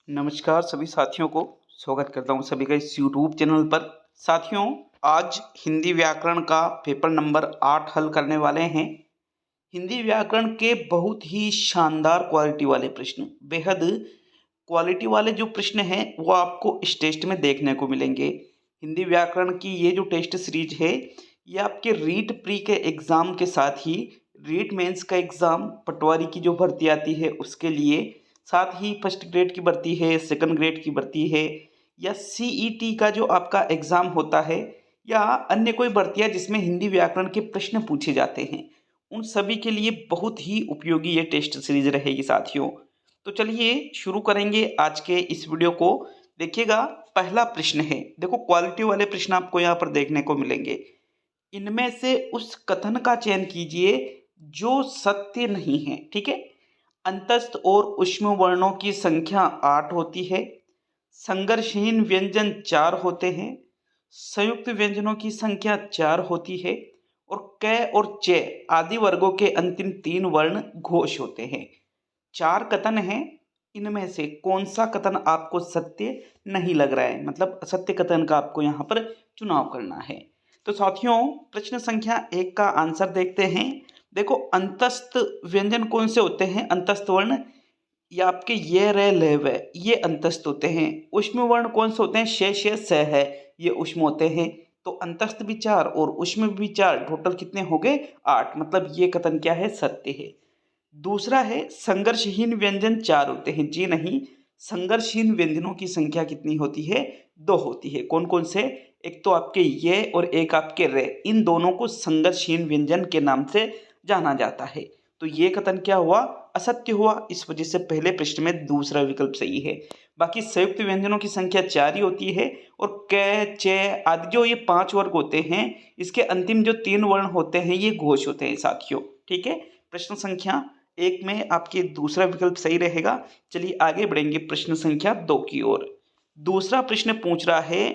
नमस्कार सभी साथियों को। स्वागत करता हूँ सभी का इस यूट्यूब चैनल पर। साथियों, आज हिंदी व्याकरण का पेपर नंबर 8 हल करने वाले हैं। हिंदी व्याकरण के बहुत ही शानदार क्वालिटी वाले प्रश्न, बेहद क्वालिटी वाले जो प्रश्न हैं वो आपको इस टेस्ट में देखने को मिलेंगे। हिंदी व्याकरण की ये जो टेस्ट सीरीज है ये आपके रीट प्री के एग्ज़ाम के साथ ही रीट मेंस का एग्ज़ाम, पटवारी की जो भर्ती आती है उसके लिए, साथ ही फर्स्ट ग्रेड की भर्ती है, सेकंड ग्रेड की भर्ती है, या सीईटी का जो आपका एग्ज़ाम होता है, या अन्य कोई भर्तियाँ जिसमें हिंदी व्याकरण के प्रश्न पूछे जाते हैं, उन सभी के लिए बहुत ही उपयोगी ये टेस्ट सीरीज रहेगी साथियों। तो चलिए शुरू करेंगे आज के इस वीडियो को। देखिएगा, पहला प्रश्न है, देखो क्वालिटी वाले प्रश्न आपको यहाँ पर देखने को मिलेंगे। इनमें से उस कथन का चयन कीजिए जो सत्य नहीं है। ठीक है। अंतस्थ और ऊष्म वर्णों की संख्या 8 होती है। संघर्षहीन व्यंजन 4 होते हैं। संयुक्त व्यंजनों की संख्या 4 होती है। और क और च आदि वर्गों के अंतिम 3 वर्ण घोष होते हैं। 4 कथन हैं, इनमें से कौन सा कथन आपको सत्य नहीं लग रहा है, मतलब असत्य कथन का आपको यहाँ पर चुनाव करना है। तो साथियों, प्रश्न संख्या 1 का आंसर देखते हैं। देखो, अंतस्थ व्यंजन कौन से होते हैं? अंतस्थ वर्ण ये आपके ये रे ले वे, ये अंतस्थ होते हैं। ऊष्म वर्ण कौन से होते हैं? श स है, ये ऊष्म होते हैं। तो अंतस्थ भी 4 और ऊष्म भी 4, टोटल कितने हो गए? 8। मतलब ये कथन क्या है? सत्य है। दूसरा है संघर्षहीन व्यंजन 4 होते हैं। जी नहीं, संघर्षहीन व्यंजनों की संख्या कितनी होती है? 2 होती है। कौन कौन से? एक तो आपके ये और एक आपके रे, इन दोनों को संघर्षहीन व्यंजन के नाम से जाना जाता है। तो ये कथन क्या हुआ? असत्य हुआ। इस वजह से पहले प्रश्न में दूसरा विकल्प सही है। बाकी संयुक्त व्यंजनों की संख्या 4 ही होती है। और क च आदि जो ये 5 वर्ग होते हैं, इसके अंतिम जो 3 वर्ण होते हैं ये घोष होते हैं साथियों। ठीक है। प्रश्न संख्या 1 में आपके दूसरा विकल्प सही रहेगा। चलिए आगे बढ़ेंगे प्रश्न संख्या 2 की ओर। दूसरा प्रश्न पूछ रहा है,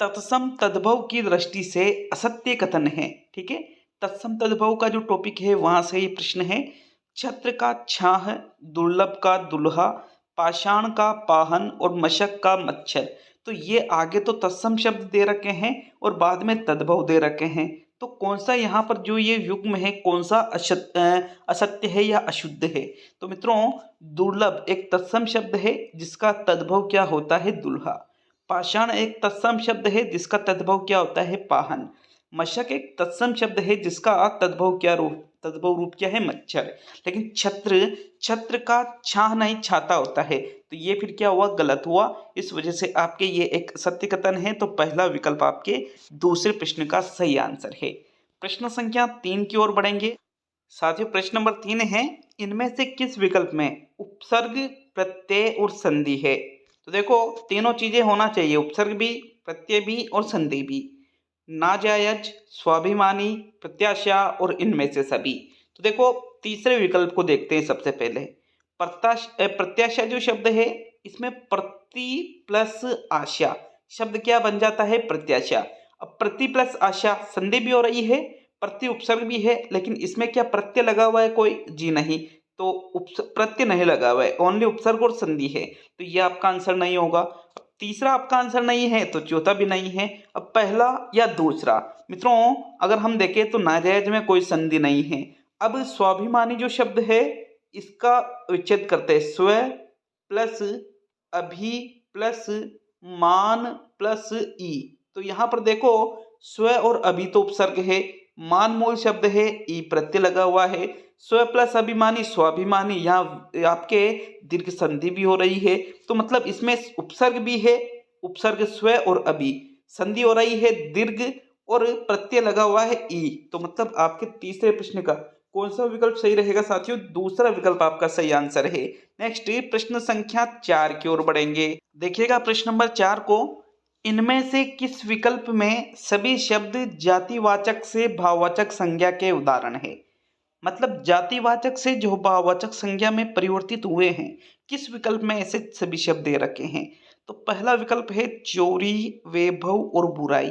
तत्सम तद्भव की दृष्टि से असत्य कथन है। ठीक है। तत्सम तद्भव का जो टॉपिक है वहां से ये प्रश्न है। छत्र का छाह, दुर्लभ का दुल्हा, पाषाण का पाहन और मशक का मच्छर। तो ये आगे तो तत्सम शब्द दे रखे हैं और बाद में तद्भव दे रखे हैं। तो कौन सा यहाँ पर जो ये युग्म है, कौन सा असत्य है या अशुद्ध है? तो मित्रों, दुर्लभ एक तत्सम शब्द है जिसका तद्भव क्या होता है? दुल्हा। पाषाण एक तत्सम शब्द है जिसका तद्भव क्या होता है? पाहन। मशक एक तत्सम शब्द है जिसका तद्भव रूप क्या है? मच्छर। लेकिन छत्र, छत्र का छाह नहीं छाता होता है, तो ये फिर क्या हुआ? गलत हुआ। इस वजह से आपके ये एक सत्य कथन है। तो पहला विकल्प आपके दूसरे प्रश्न का सही आंसर है। प्रश्न संख्या 3 की ओर बढ़ेंगे। साथियों, प्रश्न नंबर 3 है, इनमें से किस विकल्प में उपसर्ग, प्रत्यय और संधि है? तो देखो, तीनों चीजें होना चाहिए, उपसर्ग भी, प्रत्यय भी और संधि भी। नाजायज, स्वाभिमानी, प्रत्याशा और इनमें से सभी। तो देखो, तीसरे विकल्प को देखते हैं सबसे पहले। प्रत्याशा जो शब्द है, इसमें प्रति प्लस आशा शब्द क्या बन जाता है? प्रत्याशा। अब प्रति प्लस आशा संधि भी हो रही है, प्रति उपसर्ग भी है, लेकिन इसमें क्या प्रत्यय लगा हुआ है कोई? जी नहीं। तो प्रत्यय नहीं लगा हुआ है, ओनली उपसर्ग और संधि है। तो ये आपका आंसर नहीं होगा। तीसरा आपका आंसर नहीं है तो चौथा भी नहीं है। अब पहला या दूसरा? मित्रों, अगर हम देखें तो नाजायज में कोई संधि नहीं है। अब स्वाभिमानी जो शब्द है, इसका विच्छेद करते हैं। स्व प्लस अभी प्लस मान प्लस ई। तो यहाँ पर देखो, स्व और अभी तो उपसर्ग है, मान मूल शब्द है, ई प्रत्यय लगा हुआ है। स्व प्लस अभिमानी स्वाभिमानी, यहाँ आपके दीर्घ संधि भी हो रही है। तो मतलब इसमें उपसर्ग भी है, उपसर्ग स्व और अभी, संधि हो रही है दीर्घ, और प्रत्यय लगा हुआ है ई। तो मतलब आपके तीसरे प्रश्न का कौन सा विकल्प सही रहेगा साथियों? दूसरा विकल्प आपका सही आंसर है। नेक्स्ट प्रश्न संख्या 4 की ओर बढ़ेंगे। देखिएगा प्रश्न नंबर 4 को, इनमें से किस विकल्प में सभी शब्द जातिवाचक से भाववाचक संज्ञा के उदाहरण है? मतलब जातिवाचक से जो भाववाचक संज्ञा में परिवर्तित हुए हैं, किस विकल्प में ऐसे सभी शब्द दे रखे हैं? तो पहला विकल्प है चोरी, वैभव और बुराई।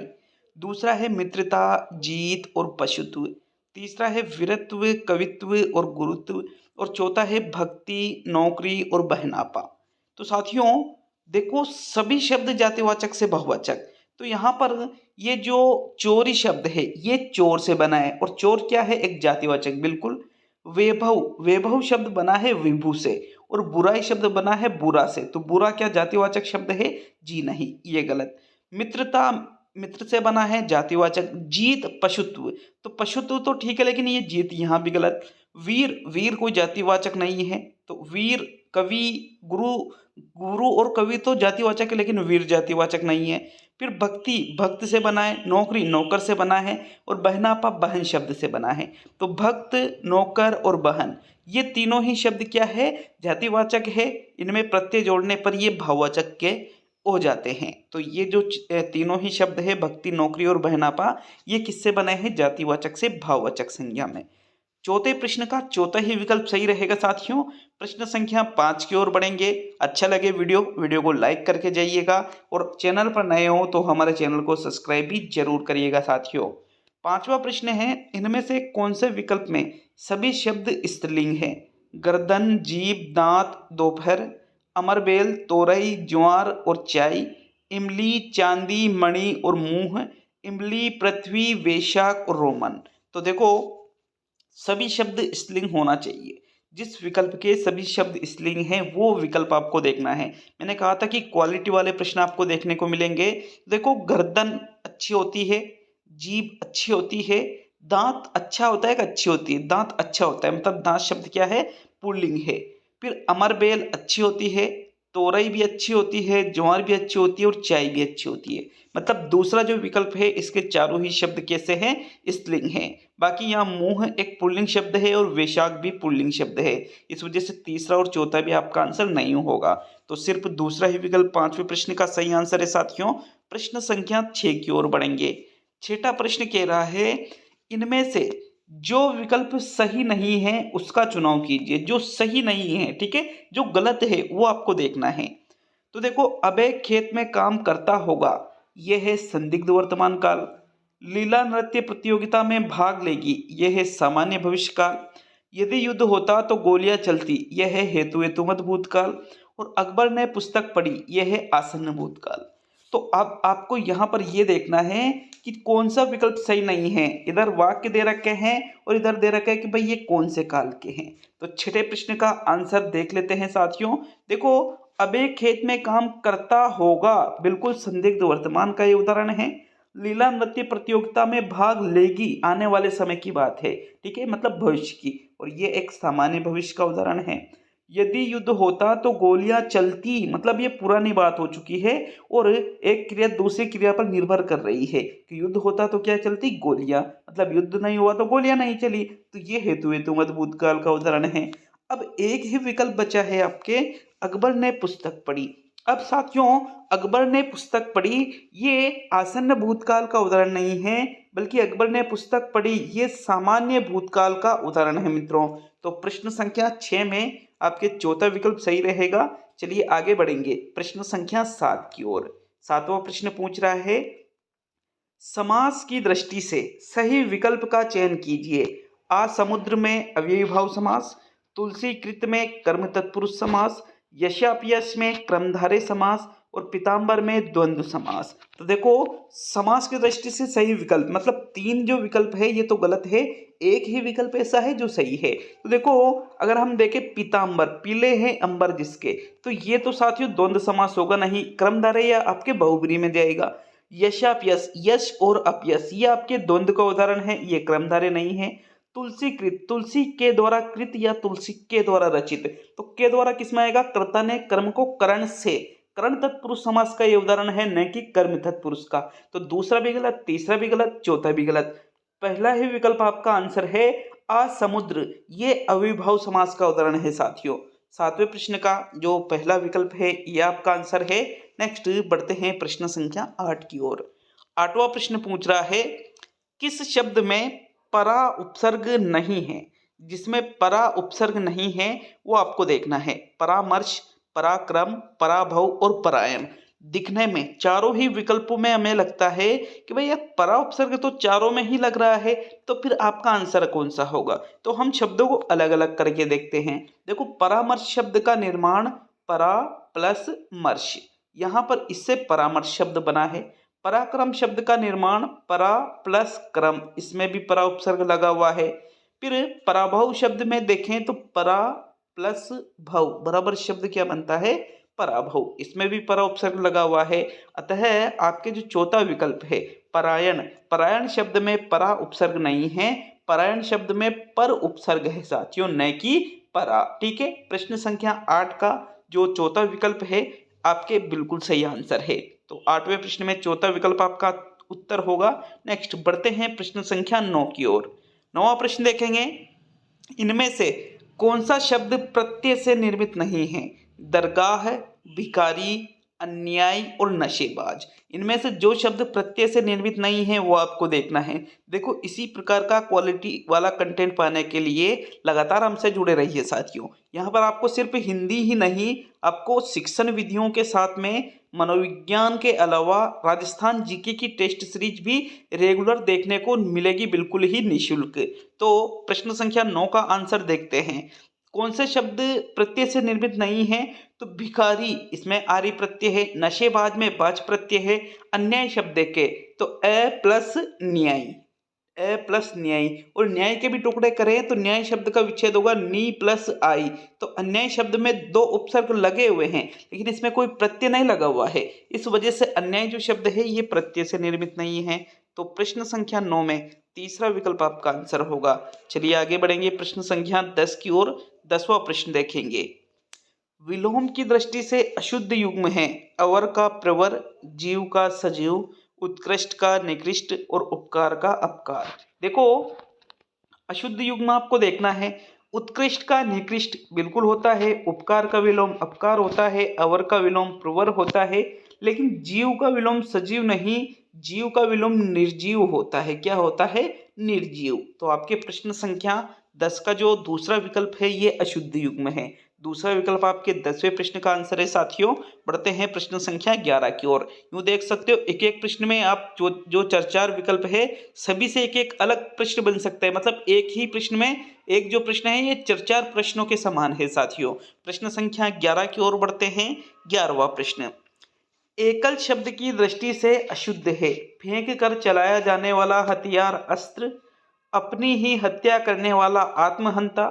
दूसरा है मित्रता, जीत और पशुत्व। तीसरा है वीरत्व, कवित्व और गुरुत्व। और चौथा है भक्ति, नौकरी और बहनापा। तो साथियों देखो सभी शब्द जातिवाचक से बहुवाचक। तो यहाँ पर ये जो चोरी शब्द है ये चोर से बना है और चोर क्या है, एक जातिवाचक बिल्कुल। वैभव, वैभव शब्द बना है विभू से और बुराई शब्द बना है बुरा से। तो बुरा क्या जातिवाचक शब्द है? जी नहीं, ये गलत। मित्रता, मित्र से बना है जातिवाचक। जीत पशुत्व, तो पशुत्व तो ठीक है लेकिन ये जीत यहाँ भी गलत। वीर, वीर कोई जातिवाचक नहीं है। तो वीर, कवि, गुरु, गुरु और कवि तो जातिवाचक है लेकिन वीर जातिवाचक नहीं है। फिर भक्ति, भक्त से बना है। नौकरी, नौकर से बना है। और बहनापा बहन शब्द से बना है। तो भक्त, नौकर और बहन ये तीनों ही शब्द क्या है, जातिवाचक है। इनमें प्रत्यय जोड़ने पर ये भाववाचक के हो जाते हैं। तो ये जो तीनों ही शब्द है भक्ति, नौकरी और बहनापा, ये किससे बने हैं, जातिवाचक से भाववाचक संज्ञा में। चौथे प्रश्न का चौथा ही विकल्प सही रहेगा साथियों। प्रश्न संख्या 5 की ओर बढ़ेंगे। अच्छा लगे वीडियो को लाइक करके जाइएगा और चैनल पर नए हो तो हमारे चैनल को सब्सक्राइब भी जरूर करिएगा साथियों। पांचवा प्रश्न है, इनमें से कौन से विकल्प में सभी शब्द स्त्रीलिंग है? गर्दन, जीभ, दांत, दोपहर, अमरबेल, तोरई, ज्वार और चाय, इमली, चांदी, मणि और मुंह, इमली, पृथ्वी, वैशाख और रोमन। तो देखो सभी शब्द स्त्रीलिंग होना चाहिए। जिस विकल्प के सभी शब्द स्त्रीलिंग हैं वो विकल्प आपको देखना है। मैंने कहा था कि क्वालिटी वाले प्रश्न आपको देखने को मिलेंगे। देखो गर्दन अच्छी होती है, जीभ अच्छी होती है, दांत अच्छा होता है कि अच्छी होती है, दांत अच्छा होता है, मतलब दांत शब्द क्या है, पुल्लिंग है। फिर अमरबेल अच्छी होती है, तोरई भी अच्छी होती है, ज्वार भी अच्छी होती है और चाय भी अच्छी होती है। मतलब दूसरा जो विकल्प है इसके चारों ही शब्द कैसे हैं, स्त्रीलिंग हैं। बाकी यहाँ मुंह एक पुल्लिंग शब्द है और वैशाख भी पुल्लिंग शब्द है। इस वजह से तीसरा और चौथा भी आपका आंसर नहीं होगा। तो सिर्फ दूसरा ही विकल्प पांचवें प्रश्न का सही आंसर है साथियों। प्रश्न संख्या 6 की ओर बढ़ेंगे। छठा प्रश्न कह रहा है, इनमें से जो विकल्प सही नहीं है उसका चुनाव कीजिए। जो सही नहीं है, ठीक है, जो गलत है वो आपको देखना है। तो देखो अबे खेत में काम करता होगा, यह है संदिग्ध वर्तमान काल। लीला नृत्य प्रतियोगिता में भाग लेगी, यह है सामान्य भविष्य काल। यदि युद्ध होता तो गोलियां चलती, यह है हेतु हेतुमत भूतकाल। और अकबर ने पुस्तक पढ़ी, यह है आसन्न भूतकाल। तो अब आपको यहाँ पर यह देखना है कि कौन सा विकल्प सही नहीं है। इधर वाक्य दे रखे हैं और इधर दे रखा है कि भाई ये कौन से काल के हैं। तो छठे प्रश्न का आंसर देख लेते हैं साथियों। देखो अबे खेत में काम करता होगा, बिल्कुल संदिग्ध वर्तमान का ये उदाहरण है। लीला नृत्य प्रतियोगिता में भाग लेगी, आने वाले समय की बात है, ठीक है, मतलब भविष्य की, और ये एक सामान्य भविष्य का उदाहरण है। यदि युद्ध होता तो गोलियां चलती, मतलब ये पुरानी बात हो चुकी है और एक क्रिया दूसरी क्रिया पर निर्भर कर रही है कि युद्ध होता तो क्या चलती, गोलियां, मतलब युद्ध नहीं हुआ तो गोलियां नहीं चली। तो ये हेतु हेतुमत भूतकाल का उदाहरण है। अब एक ही विकल्प बचा है आपके, अकबर ने पुस्तक पढ़ी। अब साथियों अकबर ने पुस्तक पढ़ी ये आसन्न भूतकाल का उदाहरण नहीं है, बल्कि अकबर ने पुस्तक पढ़ी ये सामान्य भूतकाल का उदाहरण है मित्रों। तो प्रश्न संख्या 6 में आपके चौथा विकल्प सही रहेगा। चलिए आगे बढ़ेंगे प्रश्न संख्या 7 की ओर। सातवां प्रश्न पूछ रहा है, समास की दृष्टि से सही विकल्प का चयन कीजिए। आ समुद्र में अव्ययीभाव समास, तुलसी कृत में कर्म तत्पुरुष समास, यशापयश में क्रमधारय समास और पीताम्बर में द्वंद्व समास। तो देखो समास की दृष्टि से सही विकल्प, मतलब 3 जो विकल्प है ये तो गलत है, एक ही विकल्प ऐसा है जो सही है। तो देखो अगर हम देखें पीताम्बर, पीले हैं अंबर जिसके, तो ये तो साथियों द्वंद्व समास होगा नहीं, क्रमधारय या आपके बहुब्रीहि में जाएगा। यशापयश, यश और अपयश ये आपके द्वंद्व का उदाहरण है, ये क्रमधारय नहीं है। तुलसी कृत, तुलसी के द्वारा कृत या तुलसी के द्वारा रचित, तो के द्वारा किसमें आएगा, कर्ता ने कर्म को करण से, करण तत्पुरुष समास का ये उदाहरण है, न कि कर्म तत्पुरुष का। तो दूसरा भी गलत, तीसरा भी गलत, चौथा भी गलत। पहला ही विकल्प आपका आंसर है असमुद्र, ये अविभाव समास का उदाहरण है साथियों। सातवें प्रश्न का जो पहला विकल्प है ये आपका आंसर है। नेक्स्ट बढ़ते हैं प्रश्न संख्या 8 की ओर। आठवां प्रश्न पूछ रहा है, किस शब्द में परा उपसर्ग नहीं है? जिसमें परा उपसर्ग नहीं है वो आपको देखना है। परामर्श, पराक्रम, पराभव और परायण। दिखने में चारों ही विकल्पों में हमें लगता है कि भाई यह परा उपसर्ग तो चारों में ही लग रहा है, तो फिर आपका आंसर कौन सा होगा? तो हम शब्दों को अलग अलग करके देखते हैं। देखो परामर्श शब्द का निर्माण परा प्लस मर्श। यहाँ पर इससे परामर्श शब्द बना है। पराक्रम शब्द का निर्माण परा प्लस क्रम, इसमें भी परा उपसर्ग लगा हुआ है। फिर पराभव शब्द में देखें तो परा प्लस भव बराबर शब्द क्या बनता है, पराभव, इसमें भी परा उपसर्ग लगा हुआ है। अतः आपके जो चौथा विकल्प है परायण, परायण शब्द में परा उपसर्ग नहीं है, परायण शब्द में पर उपसर्ग है साथियों, न कि परा। ठीक है, प्रश्न संख्या 8 का जो चौथा विकल्प है आपके बिल्कुल सही आंसर है। तो 8वें प्रश्न में चौथा विकल्प आपका उत्तर होगा। नेक्स्ट बढ़ते हैं प्रश्न संख्या 9 की ओर। 9वां प्रश्न देखेंगे, इनमें से कौन सा शब्द प्रत्यय से निर्मित नहीं है? दरगाह, भिखारी, अन्यायी और नशेबाज। इनमें से जो शब्द प्रत्यय से निर्मित नहीं है वो आपको देखना है। देखो, इसी प्रकार का क्वालिटी वाला कंटेंट पाने के लिए लगातार हमसे जुड़े रहिए साथियों। यहाँ पर आपको सिर्फ हिंदी ही नहीं, आपको शिक्षण विधियों के साथ में मनोविज्ञान के अलावा राजस्थान जीके की टेस्ट सीरीज भी रेगुलर देखने को मिलेगी, बिल्कुल ही निःशुल्क। तो प्रश्न संख्या 9 का आंसर देखते हैं। कौन से शब्द प्रत्यय से निर्मित नहीं है? तो भिखारी, इसमें आरी प्रत्यय है, नशेबाज में बाज प्रत्यय है, अन्याय शब्द के तो अ प्लस न्यायी, अ प्लस न्यायी, और न्याय के भी टुकड़े करें तो न्याय शब्द का विच्छेद होगा नी प्लस आई। तो अन्याय शब्द में दो उपसर्ग लगे हुए हैं लेकिन इसमें कोई प्रत्यय नहीं लगा हुआ है, इस वजह से अन्याय जो शब्द है ये प्रत्यय से निर्मित नहीं है। तो प्रश्न संख्या 9 में तीसरा विकल्प आपका आंसर होगा। चलिए आगे बढ़ेंगे प्रश्न संख्या 10 की ओर। 10वां प्रश्न देखेंगे, विलोम की दृष्टि से अशुद्ध युग्म है अवर का प्रवर, जीव का सजीव, उत्कृष्ट का निकृष्ट और उपकार का अपकार। देखो, अशुद्ध युग्म आपको देखना है। उत्कृष्ट का निकृष्ट बिल्कुल होता है, उपकार का विलोम अपकार होता है, अवर का विलोम प्रवर होता है, लेकिन जीव का विलोम सजीव नहीं, जीव का विलोम निर्जीव होता है। क्या होता है? निर्जीव। तो आपके प्रश्न संख्या 10 का जो दूसरा विकल्प है ये अशुद्ध युग्म है। दूसरा विकल्प आपके 10वें प्रश्न का आंसर है साथियों। बढ़ते हैं प्रश्न संख्या 11 की ओर। यूं देख सकते हो एक एक प्रश्न में आप जो चार विकल्प है सभी से एक एक अलग प्रश्न बन सकता है, मतलब एक ही प्रश्न में एक जो प्रश्न है ये चार प्रश्नों के समान है साथियों। प्रश्न संख्या 11 की ओर बढ़ते हैं। 11वां प्रश्न, एकल शब्द की दृष्टि से अशुद्ध है, फेंक कर चलाया जाने वाला हथियार अस्त्र, अपनी ही हत्या करने वाला आत्महंता,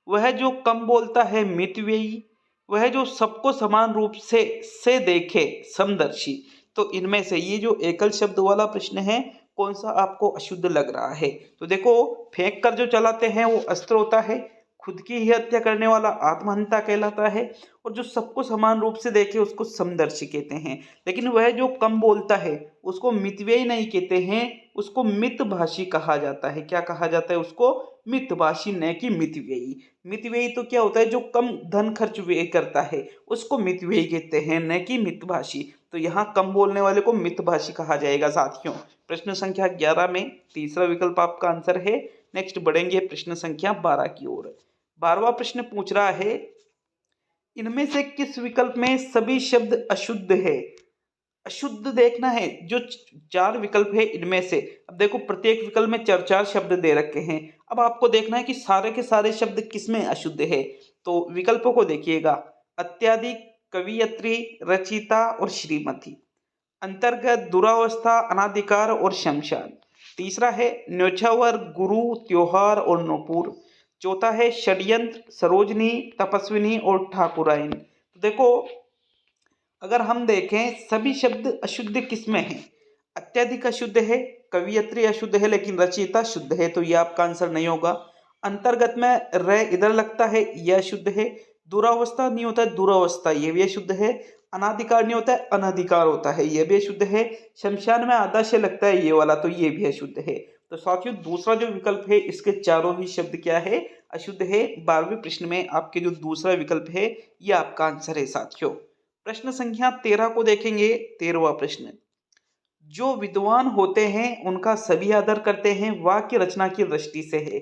वह जो कम बोलता है मितव्ययी, वह जो सबको समान रूप से देखे समदर्शी। तो इनमें से ये जो एकल शब्द वाला प्रश्न है कौन सा आपको अशुद्ध लग रहा है? तो देखो, फेंक कर जो चलाते हैं वो अस्त्र होता है, खुद की ही हत्या करने वाला आत्महंता कहलाता है, और जो सबको समान रूप से देखे उसको समदर्शी कहते हैं। लेकिन वह जो कम बोलता है उसको मितव्ययी नहीं कहते हैं, उसको मितभाषी कहा जाता है। क्या कहा जाता है उसको? मितभाषी, न कि मितव्ययी। मितव्ययी तो क्या होता है? जो कम धन खर्च व्यय करता है उसको मितव्ययी कहते हैं, न कि मितभाषी। तो यहाँ कम बोलने वाले को मितभाषी कहा जाएगा साथियों। प्रश्न संख्या 11 में तीसरा विकल्प आपका आंसर है। नेक्स्ट बढ़ेंगे प्रश्न संख्या 12 की ओर। 12वां प्रश्न पूछ रहा है, इनमें से किस विकल्प में सभी शब्द अशुद्ध है? अशुद्ध देखना है। जो चार विकल्प है इनमें से, अब देखो प्रत्येक विकल्प में चार शब्द दे रखे हैं, अब आपको देखना है कि सारे के सारे शब्द किसमें अशुद्ध है। तो विकल्पों को देखिएगा, अत्याधिक, कवियत्री, रचिता और श्रीमती। अंतर्गत, दुरावस्था, अनाधिकार और शमशान। तीसरा है न्योछावर, गुरु, त्योहार और नूपुर। चौथा है षड्यंत्र, सरोजनी, तपस्विनी और ठाकुराइन। तो देखो, अगर हम देखें सभी शब्द अशुद्ध किसमें है? अत्यधिक अशुद्ध है, कवियत्री अशुद्ध है, लेकिन रचयिता शुद्ध है, तो यह आपका आंसर नहीं होगा। अंतर्गत में र इधर लगता है, यह अशुद्ध है। दुरावस्था नहीं होता है, दुरावस्था, यह भी अशुद्ध है। अनाधिकार नहीं होता है, अनाधिकार होता है, यह भी अशुद्ध है। शमशान में आधा से लगता है ये वाला, तो ये भी अशुद्ध है। तो साथियों दूसरा जो विकल्प है इसके चारों ही शब्द क्या है? अशुद्ध है। 12वें प्रश्न में आपके जो दूसरा विकल्प है ये आपका आंसर है साथियों। प्रश्न संख्या 13 को देखेंगे। 13वां प्रश्न, जो विद्वान होते हैं उनका सभी आदर करते हैं, वाक्य रचना की दृष्टि से है।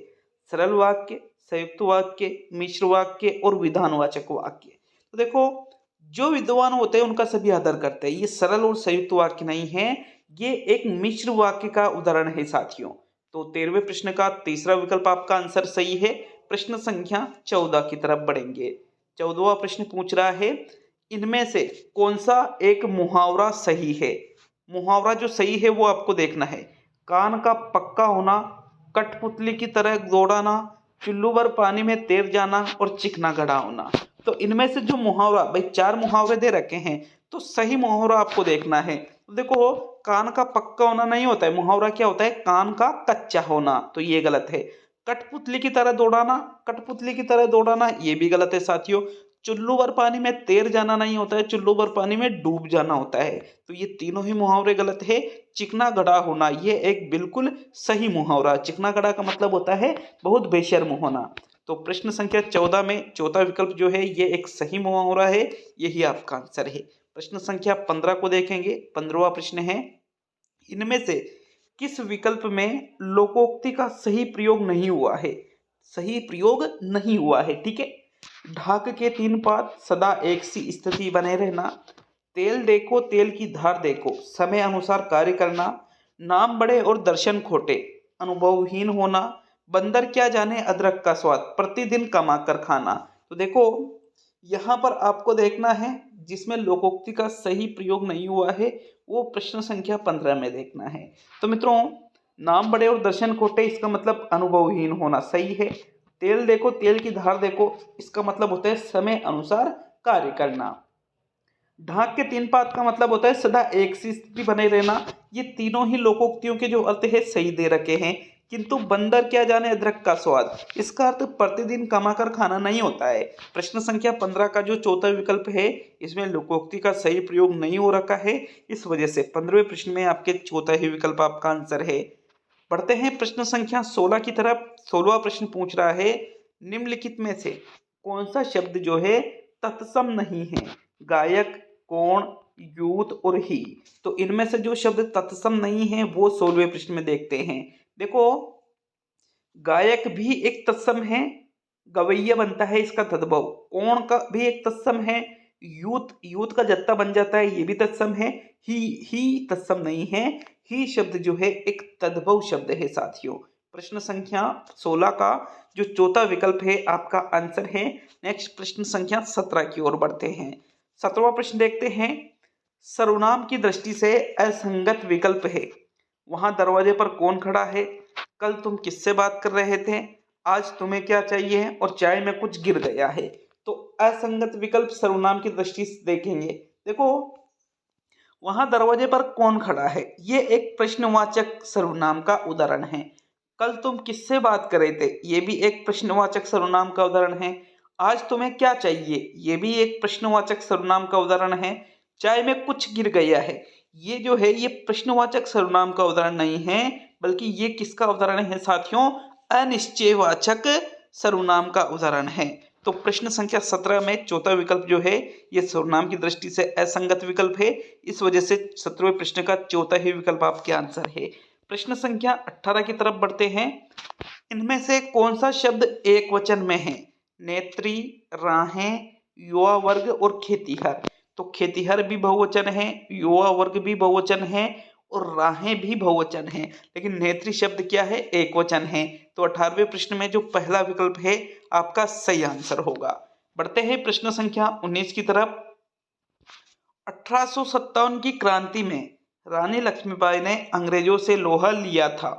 सरल वाक्य, संयुक्त वाक्य, मिश्र वाक्य और विधानवाचक वाक्य। तो देखो, जो विद्वान होते हैं उनका सभी आदर करते हैं, ये सरल और संयुक्त वाक्य नहीं है, ये एक मिश्र वाक्य का उदाहरण है साथियों। तो 13वें प्रश्न का तीसरा विकल्प आपका आंसर सही है। प्रश्न संख्या 14 की तरफ बढ़ेंगे। 14वां प्रश्न पूछ रहा है, इनमें से कौन सा एक मुहावरा सही है? मुहावरा जो सही है वो आपको देखना है। कान का पक्का होना, कठपुतली की तरह दौड़ाना, चुल्लू भर पानी में तैर जाना और चिकना घड़ा होना। तो इनमें से जो मुहावरा, भाई 4 मुहावरे दे रखे हैं, तो सही मुहावरा आपको देखना है। तो देखो, कान का पक्का होना नहीं होता है, मुहावरा क्या होता है? कान का कच्चा होना, तो ये गलत है। कठपुतली की तरह दौड़ाना, कठपुतली की तरह दौड़ाना, ये भी गलत है साथियों। चुल्लू भर पानी में तैर जाना नहीं होता है, चुल्लू भर पानी में डूब जाना होता है। तो ये तीनों ही मुहावरे गलत है। चिकना घड़ा होना, ये एक बिल्कुल सही मुहावरा। चिकना घड़ा का मतलब होता है बहुत बेशर्म होना। तो प्रश्न संख्या 14 में चौथा विकल्प जो है ये एक सही मुहावरा है, यही आपका आंसर है। प्रश्न संख्या 15 को देखेंगे। 15वां प्रश्न है, इनमें से किस विकल्प में लोकोक्ति का सही प्रयोग नहीं हुआ है? सही प्रयोग नहीं हुआ है, ठीक है। ढाक के 3 पात, सदा एक सी स्थिति बने रहना, तेल देखो तेल की धार देखो, समय अनुसार कार्य करना, नाम बड़े और दर्शन खोटे, अनुभवहीन होना, बंदर क्या जाने अदरक का स्वाद, प्रतिदिन कमा कर खाना। तो देखो, यहाँ पर आपको देखना है जिसमें लोकोक्ति का सही प्रयोग नहीं हुआ है वो प्रश्न संख्या 15 में देखना है। तो मित्रों, नाम बड़े और दर्शन खोटे, इसका मतलब अनुभवहीन होना सही है। तेल देखो तेल की धार देखो, इसका मतलब होता है समय अनुसार कार्य करना। ढाक के 3 पात का मतलब होता है सदा एक सी स्थिति बने रहना। ये तीनों ही लोकोक्तियों के जो अर्थ है सही दे रखे हैं। किंतु बंदर क्या जाने अदरक का स्वाद, इसका अर्थ प्रतिदिन कमाकर खाना नहीं होता है। प्रश्न संख्या 15 का जो चौथा विकल्प है, इसमें लोकोक्ति का सही प्रयोग नहीं हो रखा है, इस वजह से 15वें प्रश्न में आपके चौथा ही विकल्प आपका आंसर है। पढ़ते हैं प्रश्न संख्या 16 की तरफ। 16वां प्रश्न पूछ रहा है, निम्नलिखित में से कौन सा शब्द जो है तत्सम नहीं है? गायक, कौन, यूथ और ही। तो इनमें से जो शब्द तत्सम नहीं है वो 16वें प्रश्न में देखते हैं। देखो, गायक भी एक तत्सम है, गवैया बनता है इसका तद्भव। कौन का भी एक तत्सम है, यूथ का जत्ता बन जाता है, ये भी तत्सम है। ही तत्सम नहीं है। ही शब्द जो है एक तद्भव शब्द है साथियों। प्रश्न संख्या 16 का जो चौथा विकल्प है आपका आंसर है। नेक्स्ट प्रश्न संख्या 17 की ओर बढ़ते हैं। 17वां प्रश्न देखते हैं, सर्वनाम की दृष्टि से असंगत विकल्प है। वहां दरवाजे पर कौन खड़ा है, कल तुम किससे बात कर रहे थे, आज तुम्हें क्या चाहिए और चाय में कुछ गिर गया है। तो असंगत विकल्प सर्वनाम की दृष्टि से देखेंगे। देखो, वहां दरवाजे पर कौन खड़ा है, ये एक प्रश्नवाचक सर्वनाम का उदाहरण है। कल तुम किससे बात कर रहे थे, ये भी एक प्रश्नवाचक सर्वनाम का उदाहरण है। आज तुम्हें क्या चाहिए, ये भी एक प्रश्नवाचक सर्वनाम का उदाहरण है। चाय में कुछ गिर गया है, ये जो है ये प्रश्नवाचक सर्वनाम का उदाहरण नहीं है, बल्कि ये किसका उदाहरण है साथियों? अनिश्चयवाचक सर्वनाम का उदाहरण है। तो प्रश्न संख्या 17 में चौथा विकल्प जो है ये सर्वनाम की दृष्टि से असंगत विकल्प है, इस वजह से 17वें प्रश्न का चौथा ही विकल्प आपके आंसर है। प्रश्न संख्या 18 की तरफ बढ़ते हैं। इनमें से कौन सा शब्द एक वचन में है? नेत्री, राहें, युवा वर्ग और खेतीहर। तो खेतीहर भी बहुवचन है, युवा वर्ग भी बहुवचन है और राहें भी बहुवचन है, लेकिन नेत्री शब्द क्या है? एक वचन है। तो 18वें प्रश्न में जो पहला विकल्प है आपका सही आंसर होगा। बढ़ते हैं प्रश्न संख्या 19 की तरफ। 1857 की क्रांति में रानी लक्ष्मीबाई ने अंग्रेजों से लोहा लिया था।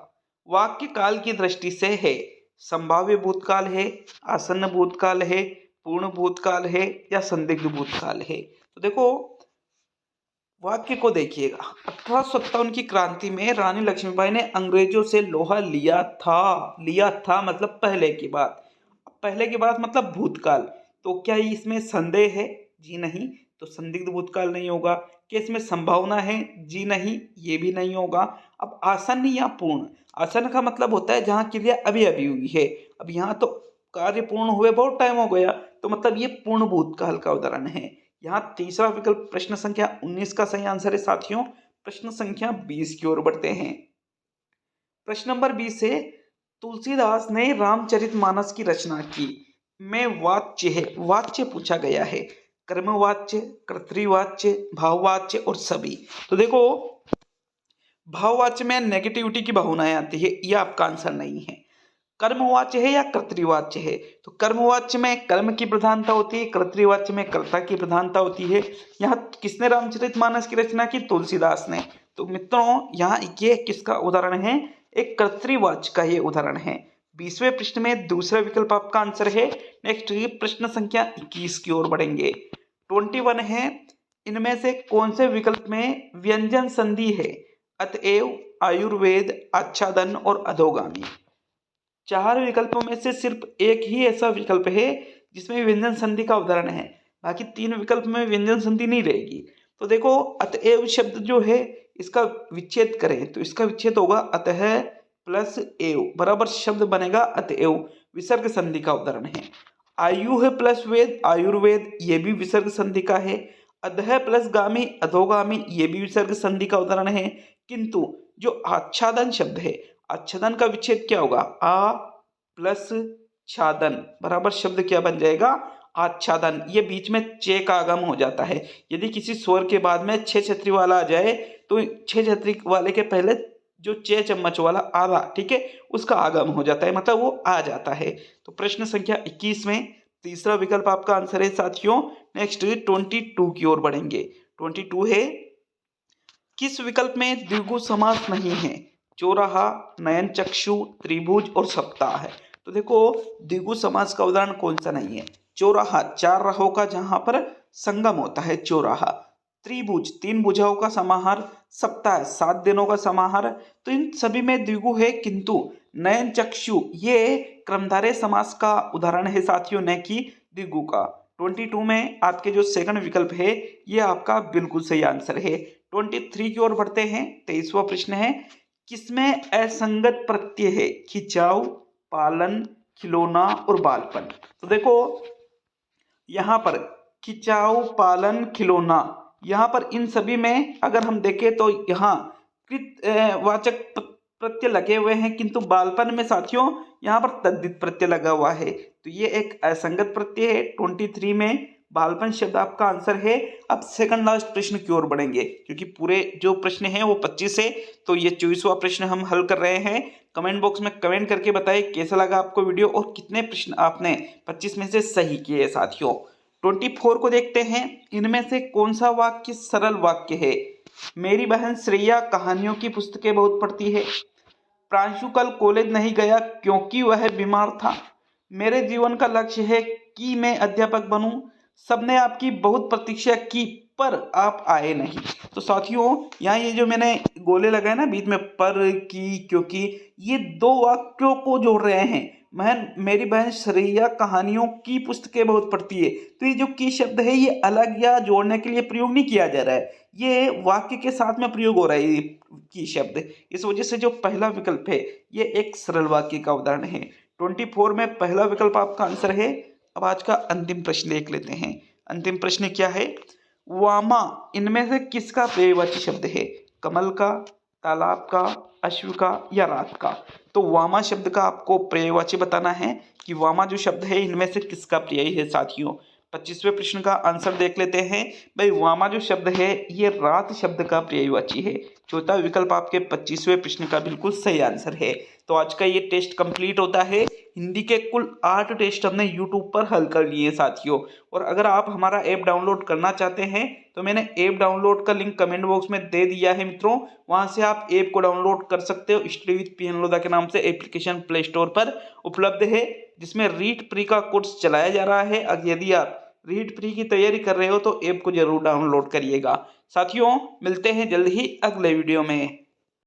वाक्य काल की दृष्टि से है, संभाव्य भूतकाल है, आसन्न भूतकाल है, पूर्ण भूतकाल है या संदिग्ध भूतकाल है। तो देखो, वाक्य को देखिएगा, 1857 की क्रांति में रानी लक्ष्मीबाई ने अंग्रेजों से लोहा लिया था। लिया था मतलब पहले की बात, पहले की बात मतलब भूतकाल। तो क्या इसमें संदेह है? जी नहीं, तो संदिग्ध भूतकाल नहीं होगा। क्या इसमें संभावना है? जी नहीं, ये भी नहीं होगा। अब आसन्न या पूर्ण, आसन्न का मतलब होता है जहाँ क्रिया अभी अभी हुई है, अब यहाँ तो कार्य पूर्ण हुए बहुत टाइम हो गया, तो मतलब ये पूर्ण भूतकाल का उदाहरण है। यहाँ तीसरा विकल्प प्रश्न संख्या 19 का सही आंसर है साथियों। प्रश्न संख्या 20 की ओर बढ़ते हैं। प्रश्न नंबर 20 है, तुलसीदास ने रामचरितमानस की रचना की में वाच्य है, वाच्य पूछा गया है, कर्मवाच्य, कर्तृवाच्य, भाववाच्य और सभी। तो देखो, भाववाच्य में नेगेटिविटी की भावनाएं आती है, यह आपका आंसर नहीं है। कर्मवाच्य है या कर्तृवाच्य है? तो कर्मवाच्य में कर्म की प्रधानता होती है, कर्तृवाच्य में कर्ता की प्रधानता होती है। यहाँ किसने रामचरितमानस की रचना की? तुलसीदास ने। तो मित्रों यहाँ ये किसका उदाहरण है? एक कर्तृवाच्य का ये उदाहरण है। 20वें प्रश्न में दूसरा विकल्प आपका आंसर है। नेक्स्ट प्रश्न संख्या 21 की ओर बढ़ेंगे। 21 है, इनमें से कौन से विकल्प में व्यंजन संधि है? अतएव, आयुर्वेद, आच्छादन और अधोगामी। 4 विकल्पों में से सिर्फ एक ही ऐसा विकल्प है जिसमें व्यंजन संधि का उदाहरण है, बाकी 3 विकल्प में व्यंजन संधि नहीं रहेगी। तो देखो, अतएव शब्द जो है इसका विच्छेद करें तो इसका विच्छेद होगा अतः प्लस एव बराबर शब्द बनेगा अतएव, विसर्ग संधि का उदाहरण है। आयु है प्लस वेद, आयुर्वेद, ये भी विसर्ग संधि का है। अधः प्लस गामी, अधोगामी, ये भी विसर्ग संधि का उदाहरण है। किंतु जो आच्छादन शब्द है, आच्छादन का विच्छेद क्या होगा? आ प्लस छादन बराबर शब्द क्या बन जाएगा? आच्छादन। ये बीच में चे का आगम हो जाता है। यदि किसी स्वर के बाद में 6 छतरी वाला आ जाए तो 6 छतरी वाले के पहले जो 6 चम्मच वाला आधा, ठीक है, उसका आगम हो जाता है, मतलब वो आ जाता है। तो प्रश्न संख्या 21 में तीसरा विकल्प आपका आंसर है साथियों। नेक्स्ट 22 की ओर बढ़ेंगे। 22 है, किस विकल्प में द्विगु समास नहीं है? चौराहा, नयन चक्षु, त्रिभुज और सप्ताह है। तो देखो, द्विगु समास का उदाहरण कौन सा नहीं है? चौराहा 4 राहों का जहां पर संगम होता है चौराहा। त्रिभुज 3 भुजाओं का समाहार। सप्ताह 7 दिनों का समाहार। तो इन सभी में द्विगु है, किंतु नयन चक्षु ये क्रमधारय समास का उदाहरण है साथियों, न कि द्विगु का। 22 में आपके जो सेकंड विकल्प है ये आपका बिल्कुल सही आंसर है। 23 की ओर बढ़ते हैं। 23वां प्रश्न है, किसमें असंगत प्रत्यय है? खिंचाव, पालन, खिलौना और बालपन। तो देखो, यहाँ पर खिंचाव, पालन, खिलौना, यहाँ पर इन सभी में अगर हम देखें तो यहाँ कृत वाचक प्रत्यय लगे हुए हैं, किंतु बालपन में साथियों यहाँ पर तद्धित प्रत्यय लगा हुआ है, तो ये एक असंगत प्रत्यय है। 23 में बालपन शब्द आपका आंसर है। अब सेकंड लास्ट प्रश्न की ओर बढ़ेंगे, क्योंकि पूरे जो प्रश्न हैं वो 25 है, तो ये 24वां प्रश्न हम हल कर रहे हैं। कमेंट बॉक्स में कमेंट करके बताइए कैसा लगा आपको वीडियो और कितने प्रश्न आपने 25 में से सही किए साथियों। 24 को देखते हैं, इनमें से कौन सा वाक्य सरल वाक्य है? मेरी बहन श्रेया कहानियों की पुस्तकें बहुत पढ़ती है। प्रांशु कल कॉलेज नहीं गया क्योंकि वह बीमार था। मेरे जीवन का लक्ष्य है कि मैं अध्यापक बनूं। सबने आपकी बहुत प्रतीक्षा की पर आप आए नहीं। तो साथियों यहाँ ये जो मैंने गोले लगाए ना बीच में, पर, की, क्योंकि, ये 2 वाक्यों को जोड़ रहे हैं। मेरी बहन श्रेया कहानियों की पुस्तकें बहुत पढ़ती है, तो ये जो की शब्द है ये अलग या जोड़ने के लिए प्रयोग नहीं किया जा रहा है, ये वाक्य के साथ में प्रयोग हो रहा है ये की शब्द। इस वजह से जो पहला विकल्प है ये एक सरल वाक्य का उदाहरण है। 24 में पहला विकल्प आपका आंसर है। अब आज का अंतिम प्रश्न देख लेते हैं। अंतिम प्रश्न क्या है? वामा इनमें से किसका पर्यायवाची शब्द है? कमल का, तालाब का, अश्व का या रात का? तो वामा शब्द का आपको पर्यायवाची बताना है कि वामा जो शब्द है इनमें से किसका पर्याय है साथियों। 25वें प्रश्न का आंसर देख लेते हैं। भाई वामा जो शब्द है ये रात शब्द का पर्यायवाची है। चौथा विकल्प आपके 25वें प्रश्न का बिल्कुल सही आंसर है। तो आज का ये टेस्ट कंप्लीट होता है। हिंदी के कुल 8 टेस्ट हमने यूट्यूब पर हल कर लिए साथियों। और अगर आप हमारा ऐप डाउनलोड करना चाहते हैं तो मैंने ऐप डाउनलोड का लिंक कमेंट बॉक्स में दे दिया है मित्रों, वहां से आप ऐप को डाउनलोड कर सकते हो। स्टडी विद पीएन लोधा के नाम से एप्लीकेशन प्ले स्टोर पर उपलब्ध है, जिसमें रीट प्री का कोर्स चलाया जा रहा है। अगर यदि आप रीट प्री की तैयारी कर रहे हो तो ऐप को जरूर डाउनलोड करिएगा साथियों। मिलते हैं जल्द ही अगले वीडियो में।